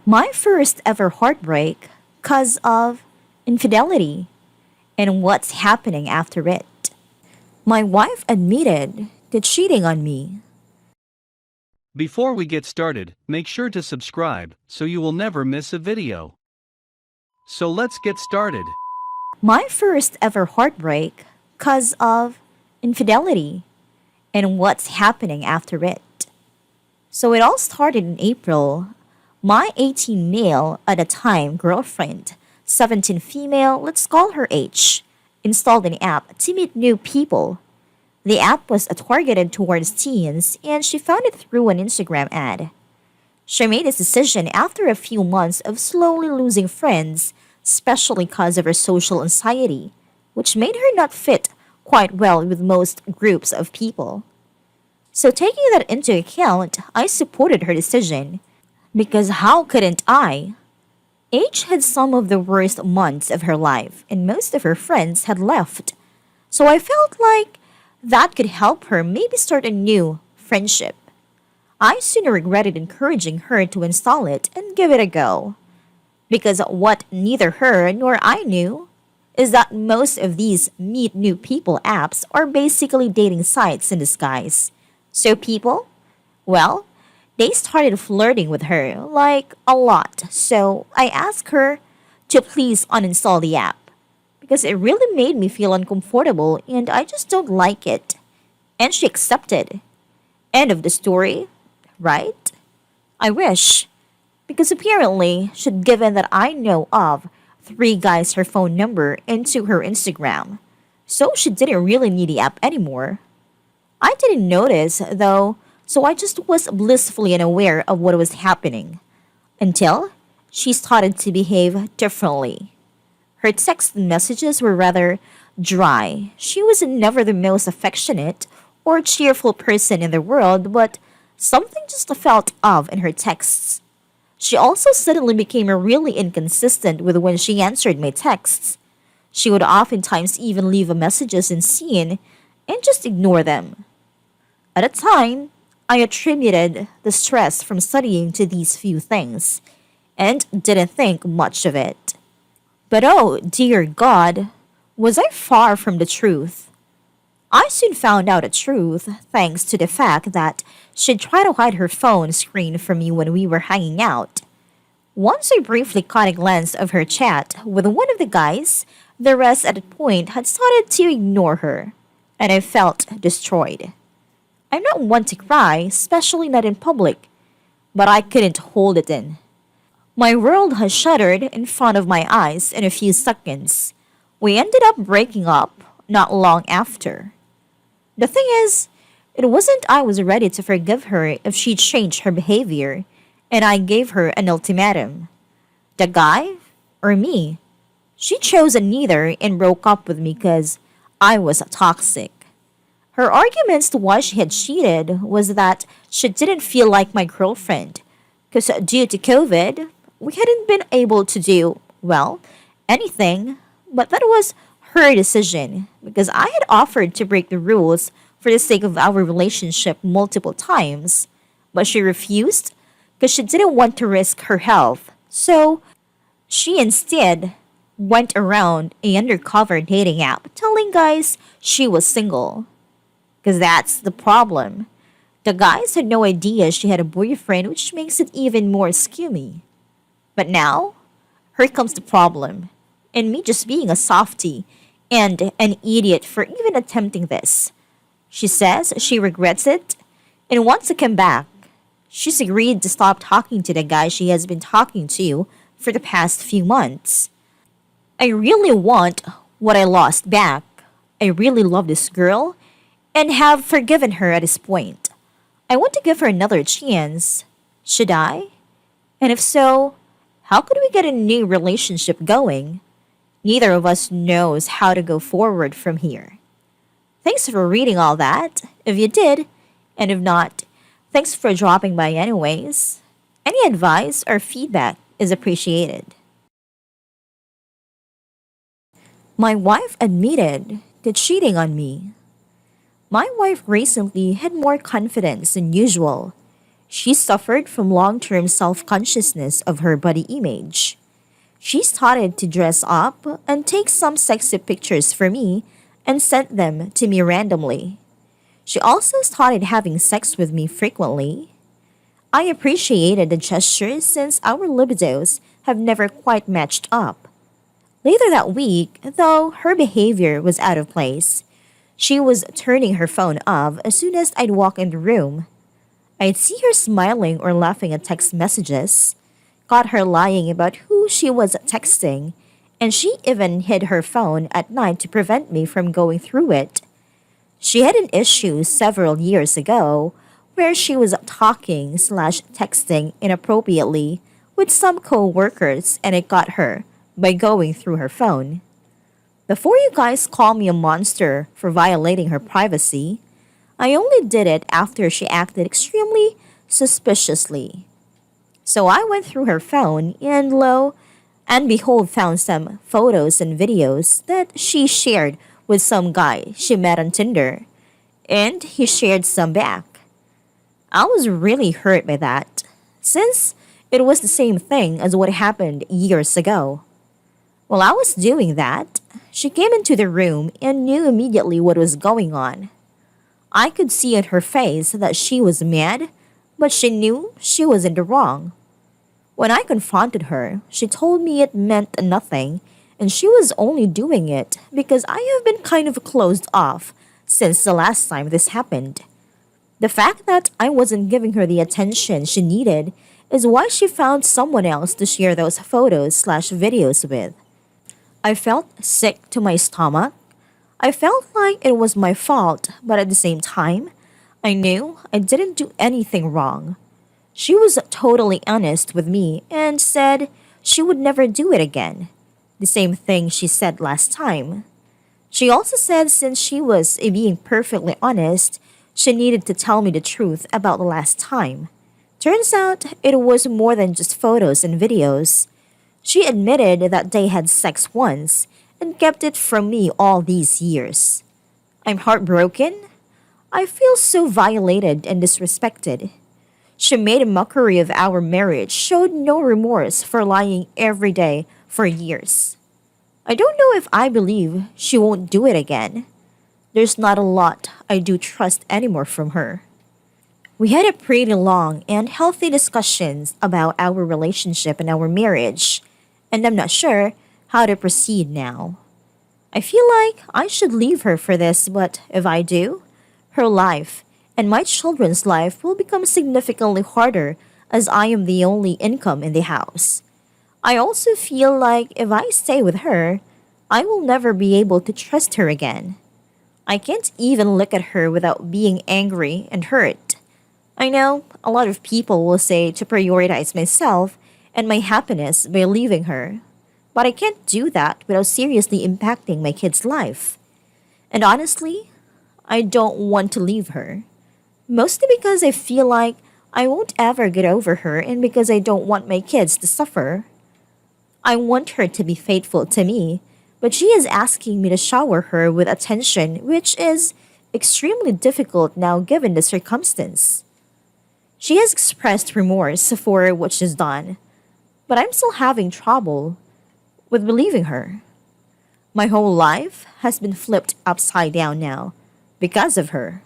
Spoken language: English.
My first ever heartbreak because of infidelity and what's happening after it. My wife admitted to cheating on me. Before we get started, make sure to subscribe so you will never miss a video. So let's get started. My first ever heartbreak because of infidelity and what's happening after it. So it all started in April. My 18 male at the time girlfriend, 17 female, let's call her H, installed an app to meet new people. The app was targeted towards teens and she found it through an Instagram ad. She made this decision after a few months of slowly losing friends, especially because of her social anxiety, which made her not fit quite well with most groups of people. So, taking that into account, I supported her decision. Because how couldn't I? H had some of the worst months of her life, and most of her friends had left. So, I felt like that could help her maybe start a new friendship. I sooner regretted encouraging her to install it and give it a go. Because what neither her nor I knew is that most of these meet new people apps are basically dating sites in disguise. So people, well, they started flirting with her, like a lot. So I asked her to please uninstall the app because it really made me feel uncomfortable and I just don't like it. And she accepted. End of the story, right? I wish. Because apparently, she'd given that I know of three guys her phone number into her Instagram. So she didn't really need the app anymore. I didn't notice, though, so I just was blissfully unaware of what was happening. Until she started to behave differently. Her text messages were rather dry. She was never the most affectionate or cheerful person in the world, but something just felt off in her texts. She also suddenly became really inconsistent with when she answered my texts. She would oftentimes even leave messages unseen and just ignore them. At the time, I attributed the stress from studying to these few things and didn't think much of it. But oh, dear God, was I far from the truth? I soon found out the truth thanks to the fact that she'd try to hide her phone screen from me when we were hanging out. Once I briefly caught a glance of her chat with one of the guys, the rest at that point had started to ignore her, and I felt destroyed. I'm not one to cry, especially not in public, but I couldn't hold it in. My world had shuttered in front of my eyes in a few seconds. We ended up breaking up not long after. The thing is, it wasn't I was ready to forgive her if she changed her behavior, and I gave her an ultimatum. The guy or me? She chose neither and broke up with me because I was toxic. Her arguments to why she had cheated was that she didn't feel like my girlfriend because due to COVID, we hadn't been able to do, well, anything, but that was her decision because I had offered to break the rules for the sake of our relationship multiple times, but she refused because she didn't want to risk her health. So she instead went around a undercover dating app telling guys she was single. Because that's the problem. The guys had no idea she had a boyfriend, which makes it even more skewy. But now, here comes the problem. And me just being a softie and an idiot for even attempting this. She says she regrets it and wants to come back. She's agreed to stop talking to the guy she has been talking to for the past few months. I really want what I lost back. I really love this girl and have forgiven her at this point. I want to give her another chance. Should I? And if so, how could we get a new relationship going? Neither of us knows how to go forward from here. Thanks for reading all that, if you did, and if not, thanks for dropping by anyways. Any advice or feedback is appreciated. My wife admitted to cheating on me. My wife recently had more confidence than usual. She suffered from long term self consciousness of her body image. She started to dress up and take some sexy pictures for me and sent them to me randomly. She also started having sex with me frequently. I appreciated the gesture since our libidos have never quite matched up. Later that week, though her behavior was out of place, she was turning her phone off as soon as I'd walk in the room. I'd see her smiling or laughing at text messages, caught her lying about who she was texting, and she even hid her phone at night to prevent me from going through it. She had an issue several years ago where she was talking/texting inappropriately with some co-workers and it got her by going through her phone. Before you guys call me a monster for violating her privacy, I only did it after she acted extremely suspiciously. So I went through her phone and lo and behold found some photos and videos that she shared with some guy she met on Tinder, and he shared some back. I was really hurt by that, since it was the same thing as what happened years ago. While I was doing that, she came into the room and knew immediately what was going on. I could see in her face that she was mad, but she knew she was in the wrong. When I confronted her, she told me it meant nothing and she was only doing it because I have been kind of closed off since the last time this happened. The fact that I wasn't giving her the attention she needed is why she found someone else to share those photos/videos with. I felt sick to my stomach. I felt like it was my fault, but at the same time, I knew I didn't do anything wrong. She was totally honest with me and said she would never do it again. The same thing she said last time. She also said since she was being perfectly honest, she needed to tell me the truth about the last time. Turns out it was more than just photos and videos. She admitted that they had sex once and kept it from me all these years. I'm heartbroken. I feel so violated and disrespected. She made a mockery of our marriage, showed no remorse for lying every day for years. I don't know if I believe she won't do it again. There's not a lot I do trust anymore from her. We had a pretty long and healthy discussions about our relationship and our marriage, and I'm not sure how to proceed now. I feel like I should leave her for this, but if I do, her life and my children's life will become significantly harder as I am the only income in the house. I also feel like if I stay with her, I will never be able to trust her again. I can't even look at her without being angry and hurt. I know a lot of people will say to prioritize myself and my happiness by leaving her, but I can't do that without seriously impacting my kid's life. And honestly, I don't want to leave her. Mostly because I feel like I won't ever get over her and because I don't want my kids to suffer. I want her to be faithful to me, but she is asking me to shower her with attention, which is extremely difficult now given the circumstance. She has expressed remorse for what she's done, but I'm still having trouble with believing her. My whole life has been flipped upside down now because of her.